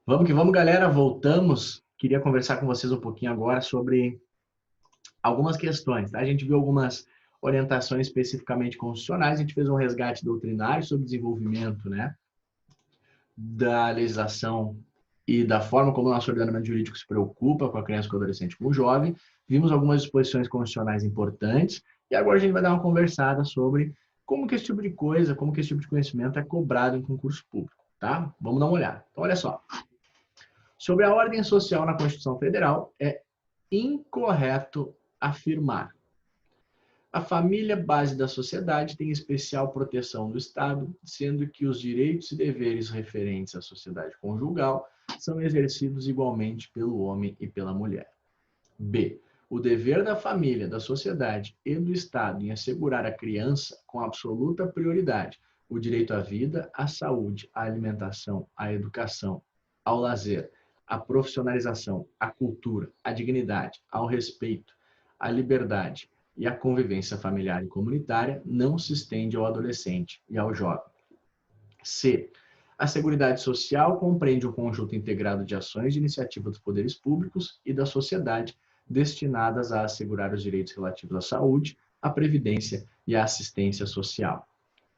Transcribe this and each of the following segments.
Vamos que vamos, galera. Voltamos. Queria conversar com vocês um pouquinho agora sobre algumas questões, tá? A gente viu algumas orientações especificamente constitucionais, a gente fez um resgate doutrinário sobre o desenvolvimento, né, da legislação e da forma como o nosso ordenamento jurídico se preocupa com a criança, com o adolescente, com o jovem. Vimos algumas disposições constitucionais importantes e agora a gente vai dar uma conversada sobre como que esse tipo de coisa, como que esse tipo de conhecimento é cobrado em concurso público, tá? Vamos dar uma olhada. Então, olha só. Sobre a ordem social na Constituição Federal, é incorreto afirmar: a família base da sociedade tem especial proteção do Estado, sendo que os direitos e deveres referentes à sociedade conjugal são exercidos igualmente pelo homem e pela mulher. B. O dever da família, da sociedade e do Estado em assegurar à criança, com absoluta prioridade, o direito à vida, à saúde, à alimentação, à educação, ao lazer, à profissionalização, à cultura, à dignidade, ao respeito, à liberdade e à convivência familiar e comunitária, não se estende ao adolescente e ao jovem. C. A Seguridade Social compreende um conjunto integrado de ações de iniciativa dos poderes públicos e da sociedade destinadas a assegurar os direitos relativos à saúde, à previdência e à assistência social.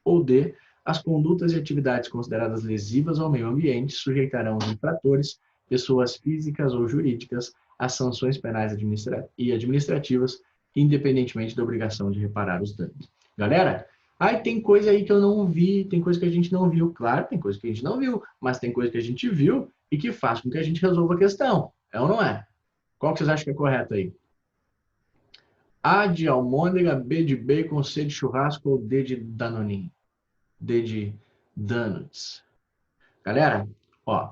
Ou D. As condutas e atividades consideradas lesivas ao meio ambiente sujeitarão os infratores, pessoas físicas ou jurídicas, a sanções penais e administrativas, independentemente da obrigação de reparar os danos. Galera, ai, tem coisa aí que eu não vi, tem coisa que a gente não viu. Claro, tem coisa que a gente não viu, mas tem coisa que a gente viu e que faz com que a gente resolva a questão. É ou não é? Qual que vocês acham que é correto aí? A de almôndega, B de bacon, C de churrasco ou D de danoninho? D de donuts. Galera, ó,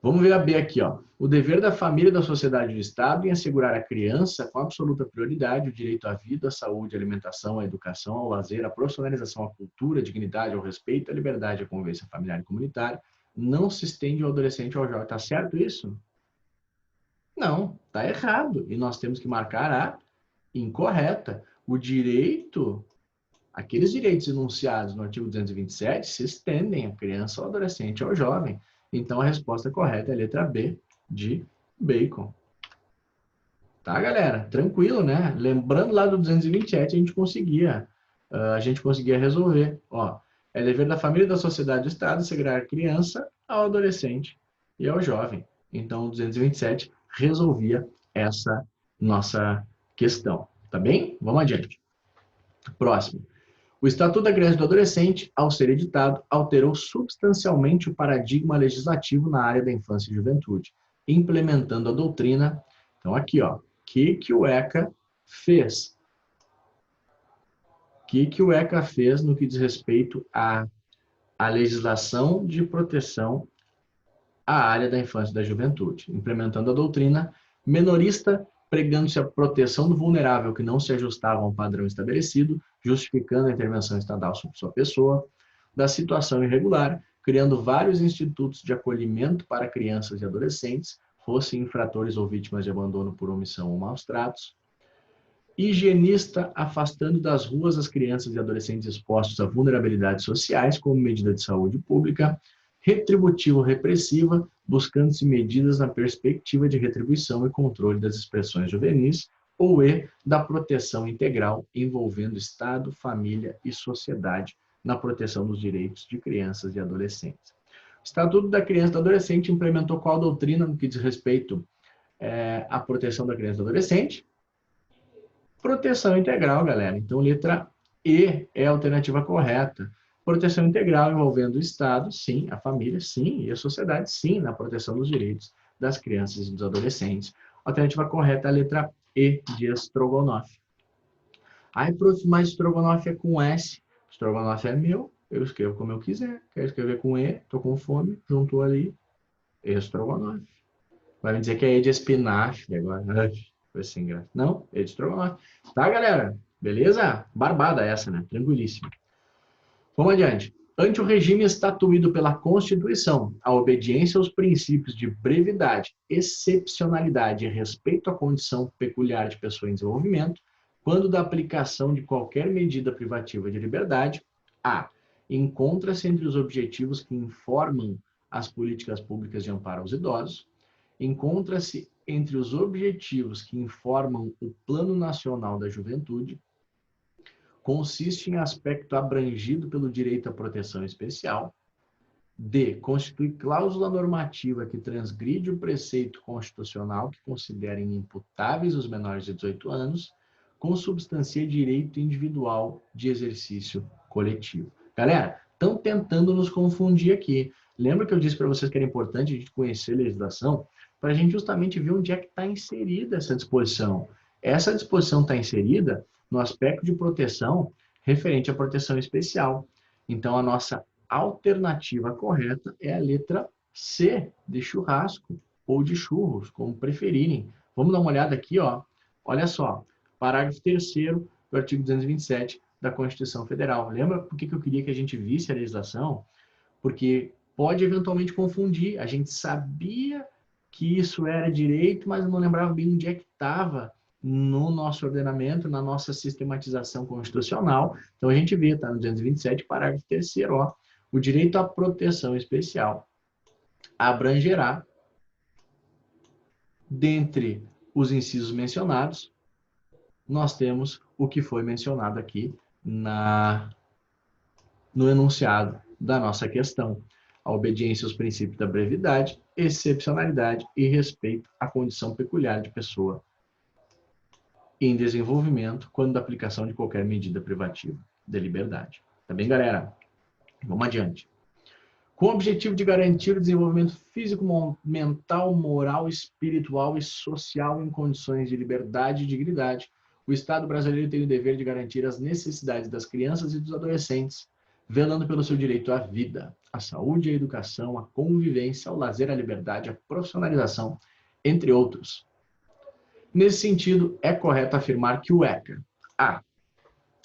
vamos ver a B aqui, ó. O dever da família, da sociedade e do Estado em assegurar à criança, com absoluta prioridade, o direito à vida, à saúde, à alimentação, à educação, ao lazer, à profissionalização, à cultura, à dignidade, ao respeito, à liberdade, à convivência familiar e comunitária, não se estende ao adolescente ou ao jovem. Tá certo isso? Não, tá errado. E nós temos que marcar a incorreta. O direito, aqueles direitos enunciados no artigo 227 se estendem à criança, ao adolescente, ao jovem. Então, a resposta correta é a letra B, de bacon. Tá, galera? Tranquilo, né? Lembrando lá do 227, a gente conseguia resolver. Ó, é dever da família, da sociedade e do Estado segurar a criança, ao adolescente e ao jovem. Então, o 227 resolvia essa nossa questão. Tá bem? Vamos adiante. Próximo. O Estatuto da Criança e do Adolescente, ao ser editado, alterou substancialmente o paradigma legislativo na área da infância e juventude, implementando a doutrina. Então, aqui, ó, que o ECA fez? Que o ECA fez no que diz respeito à legislação de proteção à área da infância e da juventude, implementando a doutrina menorista, pregando-se a proteção do vulnerável que não se ajustava a um padrão estabelecido, justificando a intervenção estatal sobre sua pessoa, da situação irregular, criando vários institutos de acolhimento para crianças e adolescentes, fossem infratores ou vítimas de abandono por omissão ou maus tratos, higienista, afastando das ruas as crianças e adolescentes expostos a vulnerabilidades sociais como medida de saúde pública, retributivo-repressiva, buscando-se medidas na perspectiva de retribuição e controle das expressões juvenis, ou E, da proteção integral, envolvendo Estado, família e sociedade na proteção dos direitos de crianças e adolescentes. O Estatuto da Criança e do Adolescente implementou qual doutrina no que diz respeito à proteção da criança e do adolescente? Proteção integral, galera. Então, letra E é a alternativa correta. Proteção integral envolvendo o Estado, sim, a família, sim, e a sociedade, sim, na proteção dos direitos das crianças e dos adolescentes. A alternativa correta é a letra E, de estrogonofe. Ai, prof, mas estrogonofe é com S. Estrogonofe é meu, eu escrevo como eu quiser. Quero escrever com E, tô com fome, juntou ali, estrogonofe. Vai me dizer que é E de espinafre agora. Foi assim, graça. Não, E de estrogonofe. Tá, galera? Beleza? Barbada essa, né? Tranquilíssimo. Vamos adiante. Ante o regime estatuído pela Constituição, a obediência aos princípios de brevidade, excepcionalidade e respeito à condição peculiar de pessoa em desenvolvimento, quando da aplicação de qualquer medida privativa de liberdade, a. Encontra-se entre os objetivos que informam as políticas públicas de amparo aos idosos, encontra-se entre os objetivos que informam o Plano Nacional da Juventude, consiste em aspecto abrangido pelo direito à proteção especial. D. Constitui cláusula normativa que transgride o preceito constitucional que considera inimputáveis os menores de 18 anos, consubstancia direito individual de exercício coletivo. Galera, estão tentando nos confundir aqui. Lembra que eu disse para vocês que era importante a gente conhecer a legislação para a gente justamente ver onde é que está inserida essa disposição. Essa disposição está inserida no aspecto de proteção referente à proteção especial. Então, a nossa alternativa correta é a letra C, de churrasco, ou de churros, como preferirem. Vamos dar uma olhada aqui, ó. Olha só, parágrafo 3º do artigo 227 da Constituição Federal. Lembra por que eu queria que a gente visse a legislação? Porque pode eventualmente confundir. A gente sabia que isso era direito, mas não lembrava bem onde é que estava no nosso ordenamento, na nossa sistematização constitucional. Então, a gente vê, tá no 227, parágrafo 3º, ó. O direito à proteção especial abrangerá, dentre os incisos mencionados, nós temos o que foi mencionado aqui no enunciado da nossa questão. A obediência aos princípios da brevidade, excepcionalidade e respeito à condição peculiar de pessoa em desenvolvimento quando da aplicação de qualquer medida privativa de liberdade. Tá bem, galera? Vamos adiante. Com o objetivo de garantir o desenvolvimento físico, mental, moral, espiritual e social em condições de liberdade e dignidade, o Estado brasileiro tem o dever de garantir as necessidades das crianças e dos adolescentes, velando pelo seu direito à vida, à saúde, à educação, à convivência, ao lazer, à liberdade, à profissionalização, entre outros. Nesse sentido, é correto afirmar que o ECA A.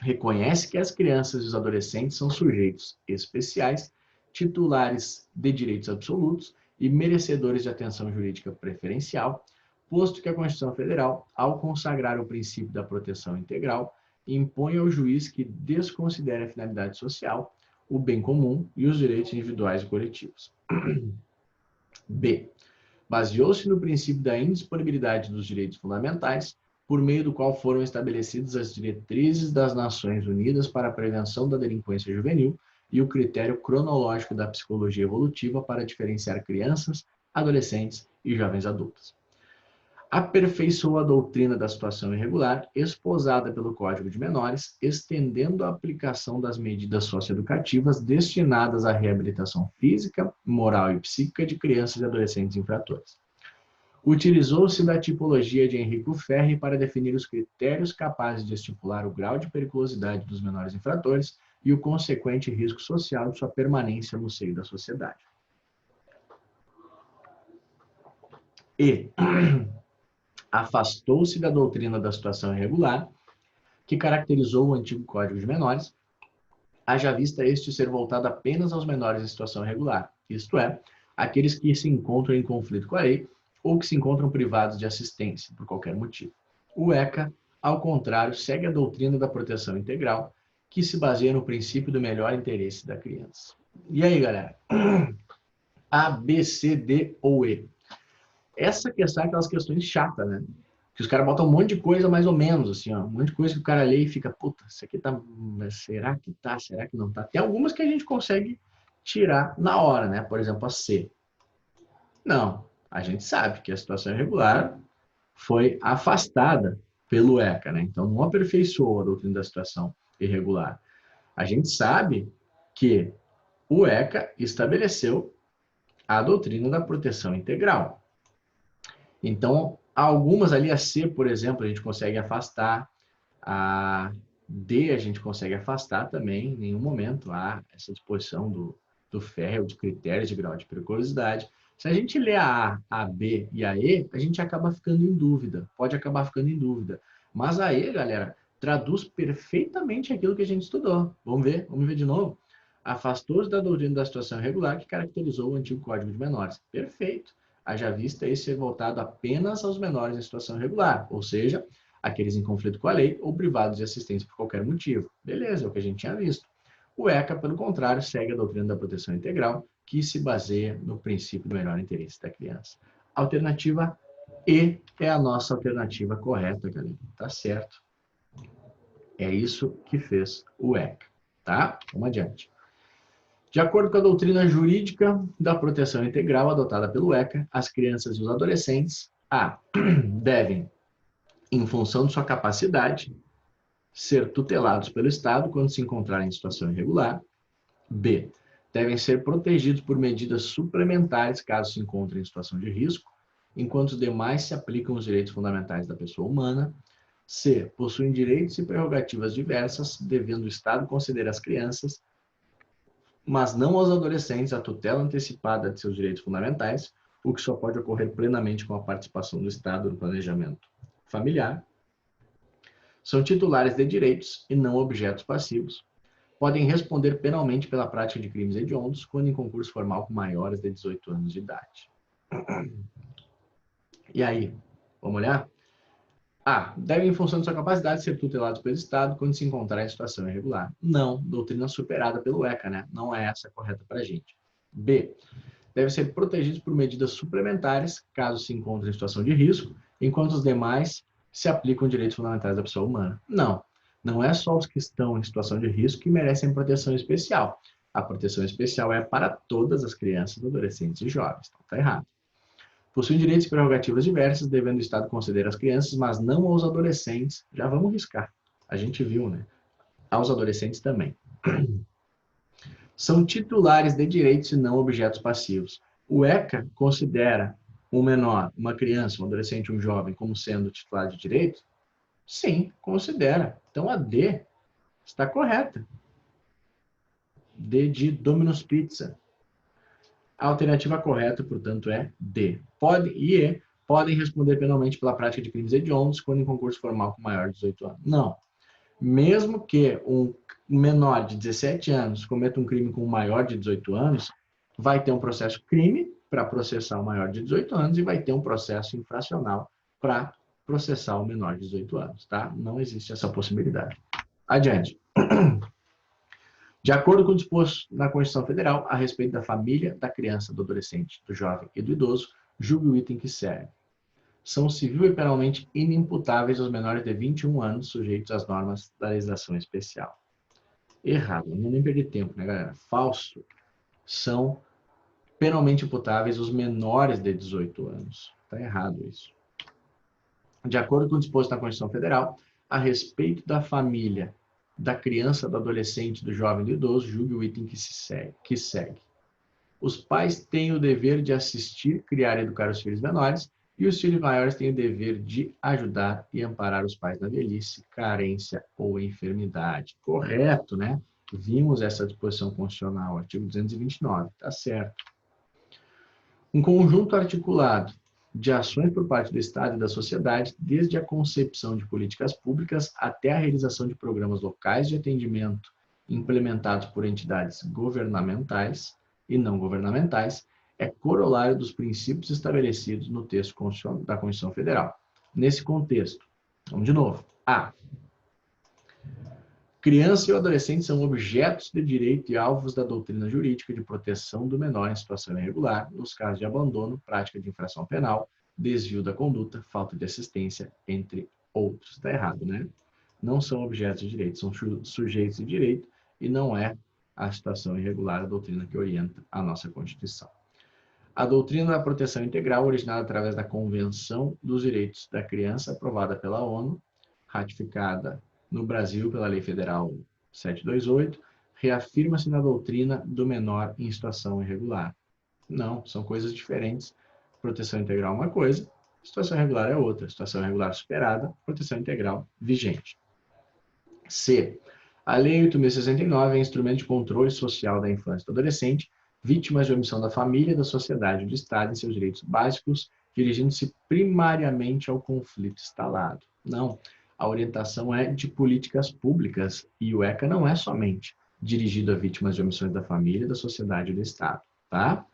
reconhece que as crianças e os adolescentes são sujeitos especiais, titulares de direitos absolutos e merecedores de atenção jurídica preferencial, posto que a Constituição Federal, ao consagrar o princípio da proteção integral, impõe ao juiz que desconsidere a finalidade social, o bem comum e os direitos individuais e coletivos. B. Baseou-se no princípio da indisponibilidade dos direitos fundamentais, por meio do qual foram estabelecidas as diretrizes das Nações Unidas para a prevenção da delinquência juvenil e o critério cronológico da psicologia evolutiva para diferenciar crianças, adolescentes e jovens adultos. Aperfeiçoou a doutrina da situação irregular, esposada pelo Código de Menores, estendendo a aplicação das medidas socioeducativas destinadas à reabilitação física, moral e psíquica de crianças e adolescentes infratores. Utilizou-se da tipologia de Enrico Ferri para definir os critérios capazes de estipular o grau de periculosidade dos menores infratores e o consequente risco social de sua permanência no seio da sociedade. E afastou-se da doutrina da situação irregular, que caracterizou o antigo Código de Menores, haja vista este ser voltado apenas aos menores em situação irregular, isto é, aqueles que se encontram em conflito com a lei ou que se encontram privados de assistência, por qualquer motivo. O ECA, ao contrário, segue a doutrina da proteção integral, que se baseia no princípio do melhor interesse da criança. E aí, galera? A, B, C, D ou E? Essa questão é aquelas questões chatas, né? Que os caras botam um monte de coisa mais ou menos, assim, ó. Um monte de coisa que o cara lê e fica, puta, isso aqui tá... Será que tá? Será que não tá? Tem algumas que a gente consegue tirar na hora, né? Por exemplo, a C. Não. A gente sabe que a situação irregular foi afastada pelo ECA, né? Então, não aperfeiçoou a doutrina da situação irregular. A gente sabe que o ECA estabeleceu a doutrina da proteção integral. Então, algumas ali, a C, por exemplo, a gente consegue afastar, a D a gente consegue afastar também, em nenhum momento há essa disposição do Ferri, ou de critérios de grau de periculosidade. Se a gente lê a B e a E, a gente acaba ficando em dúvida, pode acabar ficando em dúvida. Mas a E, galera, traduz perfeitamente aquilo que a gente estudou. Vamos ver de novo. Afastou-se da doutrina da situação irregular que caracterizou o antigo Código de Menores. Perfeito. Haja vista esse ser voltado apenas aos menores em situação irregular, ou seja, aqueles em conflito com a lei ou privados de assistência por qualquer motivo. Beleza, é o que a gente tinha visto. O ECA, pelo contrário, segue a doutrina da proteção integral, que se baseia no princípio do melhor interesse da criança. Alternativa E é a nossa alternativa correta, galera. Tá certo. É isso que fez o ECA, tá? Vamos adiante. De acordo com a doutrina jurídica da proteção integral adotada pelo ECA, as crianças e os adolescentes devem, em função de sua capacidade, ser tutelados pelo Estado quando se encontrarem em situação irregular. B. Devem ser protegidos por medidas suplementares caso se encontrem em situação de risco, enquanto os demais se aplicam os direitos fundamentais da pessoa humana. C. Possuem direitos e prerrogativas diversas, devendo o Estado conceder às crianças, mas não aos adolescentes, a tutela antecipada de seus direitos fundamentais, o que só pode ocorrer plenamente com a participação do Estado no planejamento familiar. São titulares de direitos e não objetos passivos. Podem responder penalmente pela prática de crimes hediondos quando em concurso formal com maiores de 18 anos de idade. E aí, vamos olhar? A. Devem, em função de sua capacidade, ser tutelados pelo Estado quando se encontrar em situação irregular. Não, doutrina superada pelo ECA, né? Não é essa correta para a gente. B. Devem ser protegidos por medidas suplementares, caso se encontrem em situação de risco, enquanto os demais se aplicam direitos fundamentais da pessoa humana. Não, não é só os que estão em situação de risco que merecem proteção especial. A proteção especial é para todas as crianças, adolescentes e jovens. Então, está errado. Possuem direitos e prerrogativas diversas, devendo o Estado conceder às crianças, mas não aos adolescentes. Já vamos riscar. A gente viu, né? Aos adolescentes também. São titulares de direitos e não objetos passivos. O ECA considera um menor, uma criança, um adolescente, um jovem, como sendo titular de direito? Sim, considera. Então a D está correta. D de Domino's Pizza. A alternativa correta, portanto, é D. Podem responder penalmente pela prática de crimes hediondos quando em concurso formal com maior de 18 anos. Não. Mesmo que um menor de 17 anos cometa um crime com um maior de 18 anos, vai ter um processo crime para processar o maior de 18 anos e vai ter um processo infracional para processar o menor de 18 anos, tá? Não existe essa possibilidade. Adiante. De acordo com o disposto na Constituição Federal a respeito da família, da criança, do adolescente, do jovem e do idoso, julgue o item que segue. São civil e penalmente inimputáveis os menores de 21 anos sujeitos às normas da legislação especial. Errado, não vou nem perder tempo, né, galera? Falso. São penalmente imputáveis os menores de 18 anos. Está errado isso. De acordo com o disposto na Constituição Federal, a respeito da família, da criança, do adolescente, do jovem e do idoso, julgue o item que segue. Os pais têm o dever de assistir, criar e educar os filhos menores, e os filhos maiores têm o dever de ajudar e amparar os pais na velhice, carência ou enfermidade. Correto, né? Vimos essa disposição constitucional, artigo 229, tá certo. Um conjunto articulado de ações por parte do Estado e da sociedade, desde a concepção de políticas públicas até a realização de programas locais de atendimento implementados por entidades governamentais e não governamentais, é corolário dos princípios estabelecidos no texto da Constituição Federal. Nesse contexto, vamos de novo. A. Criança e adolescente são objetos de direito e alvos da doutrina jurídica de proteção do menor em situação irregular, nos casos de abandono, prática de infração penal, desvio da conduta, falta de assistência, entre outros. Está errado, né? Não são objetos de direito, são sujeitos de direito e não é a situação irregular a doutrina que orienta a nossa Constituição. A doutrina da proteção integral, originada através da Convenção dos Direitos da Criança, aprovada pela ONU, ratificada no Brasil pela Lei Federal 728, reafirma-se na doutrina do menor em situação irregular. Não, são coisas diferentes. Proteção integral é uma coisa, situação irregular é outra. Situação irregular superada, proteção integral vigente. C. A Lei 8.069 é instrumento de controle social da infância e do adolescente, vítimas de omissão da família, da sociedade e do Estado em seus direitos básicos, dirigindo-se primariamente ao conflito instalado. Não. A orientação é de políticas públicas e o ECA não é somente dirigido a vítimas de omissões da família, da sociedade e do Estado, tá?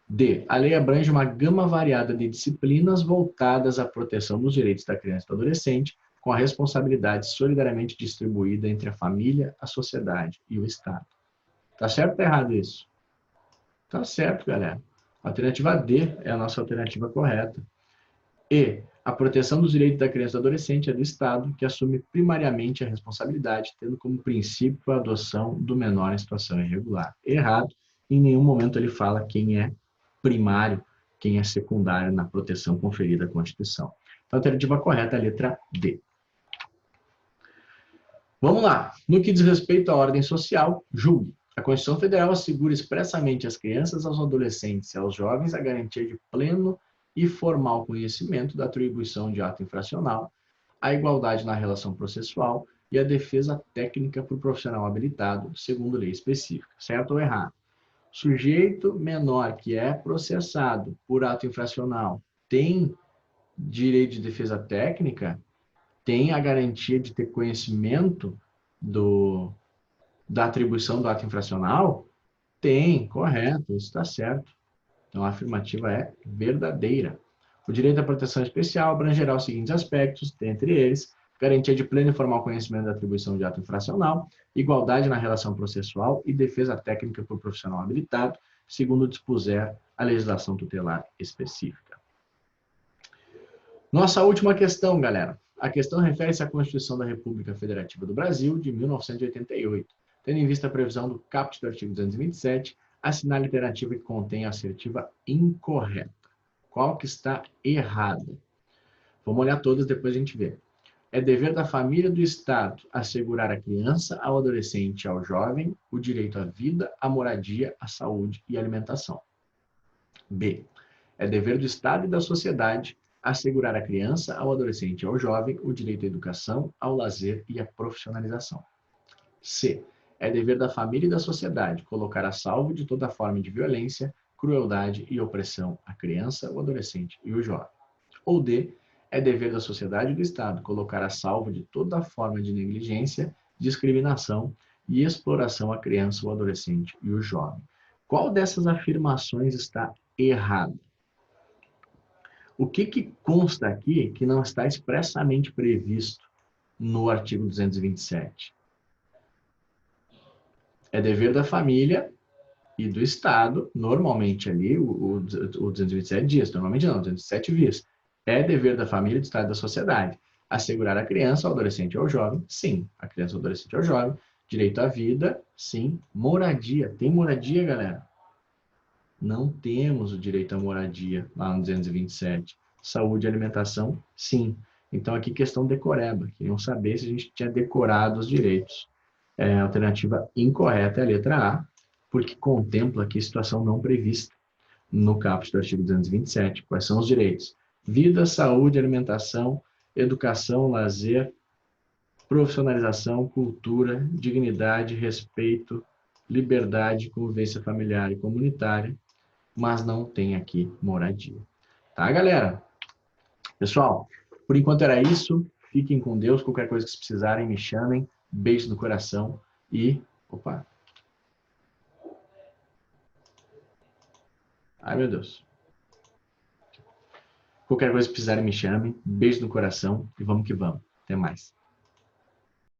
D. A lei abrange uma gama variada de disciplinas voltadas à proteção dos direitos da criança e do adolescente, com a responsabilidade solidariamente distribuída entre a família, a sociedade e o Estado. Tá certo ou tá errado isso? Tá certo, galera. Alternativa D é a nossa alternativa correta. E a proteção dos direitos da criança e do adolescente é do Estado, que assume primariamente a responsabilidade, tendo como princípio a adoção do menor em situação irregular. Errado. Em nenhum momento ele fala quem é primário, quem é secundário na proteção conferida à Constituição. Então, a alternativa correta é a letra D. Vamos lá. No que diz respeito à ordem social, julgue. A Constituição Federal assegura expressamente às crianças, aos adolescentes e aos jovens a garantia de pleno e formal conhecimento da atribuição de ato infracional, a igualdade na relação processual e a defesa técnica por profissional habilitado, segundo lei específica. Certo ou errado? Sujeito menor que é processado por ato infracional tem direito de defesa técnica, tem a garantia de ter conhecimento da atribuição do ato infracional? Tem, correto, isso está certo. Então, a afirmativa é verdadeira. O direito à proteção especial abrangerá os seguintes aspectos, dentre eles, garantia de pleno e formal conhecimento da atribuição de ato infracional, igualdade na relação processual e defesa técnica por profissional habilitado, segundo dispuser a legislação tutelar específica. Nossa última questão, galera. A questão refere-se à Constituição da República Federativa do Brasil, de 1988. Tendo em vista a previsão do caput do artigo 227, assinale a alternativa que contém a assertiva incorreta. Qual que está errada? Vamos olhar todas, depois a gente vê. É dever da família e do Estado assegurar à criança, ao adolescente e ao jovem o direito à vida, à moradia, à saúde e à alimentação. B. É dever do Estado e da sociedade assegurar à criança, ao adolescente e ao jovem o direito à educação, ao lazer e à profissionalização. C. É dever da família e da sociedade colocar a salvo de toda forma de violência, crueldade e opressão à criança, o adolescente e o jovem. Ou D. É dever da sociedade e do Estado colocar a salvo de toda forma de negligência, discriminação e exploração à criança, o adolescente e o jovem. Qual dessas afirmações está errada? O que consta aqui que não está expressamente previsto no artigo 227? É dever da família e do Estado, normalmente ali, o 227 diz, normalmente não, o 227 diz, é dever da família, do Estado e da sociedade assegurar a criança, ao adolescente e ao jovem, sim, a criança, ao adolescente e ao jovem, direito à vida, sim, moradia. Tem moradia, galera? Não temos o direito à moradia lá no 227. Saúde e alimentação, sim. Então, aqui questão decoreba. Queriam saber se a gente tinha decorado os direitos. A alternativa incorreta é a letra A, porque contempla aqui situação não prevista no caput do artigo 227. Quais são os direitos? Vida, saúde, alimentação, educação, lazer, profissionalização, cultura, dignidade, respeito, liberdade, convivência familiar e comunitária, mas não tem aqui moradia. Tá, galera? Pessoal, por enquanto era isso. Fiquem com Deus. Qualquer coisa que vocês precisarem, me chamem. Beijo no coração e... Opa! Ai, meu Deus. Qualquer coisa que precisarem, me chamem. Beijo no coração e vamos que vamos. Até mais.